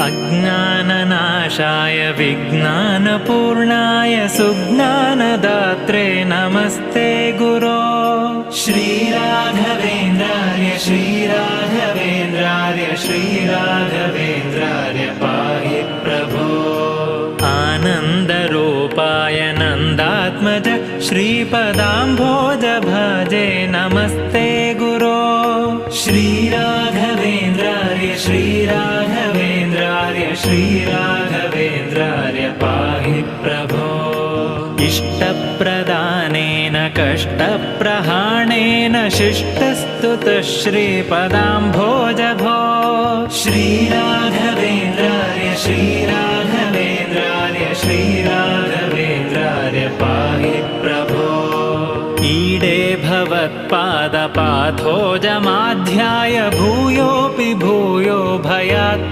अज्ञाननाशाय विज्ञानपूर्णाय सुज्ञानदात्रे नमस्ते गुरो। श्रीराघवेन्द्रार्य श्रीराघवेन्द्रार्य श्रीराघवेन्द्रार्य पाहि प्रभो। आनन्दरूपाय नन्दात्मज श्रीपदाम्भोज भजे नमस्ते गुरो। श्रीराघवेन्द्रार्य श्रीराघवेन्द्रार्य श्रीराघवेन्द्रार्य पाहि प्रभो। इष्टप्रदानेन कष्टप्रहाणेन शिष्टस्तुतः श्रीपदाम्भोज भो। श्रीराघवेन्द्रार्य श्रीराघवेन्द्रार्य श्रीराघवेन्द्रार्य पाहि प्रभो। ईडे भवत्पादपाथोजमाध्याय भूयोऽपि भूयो भयात्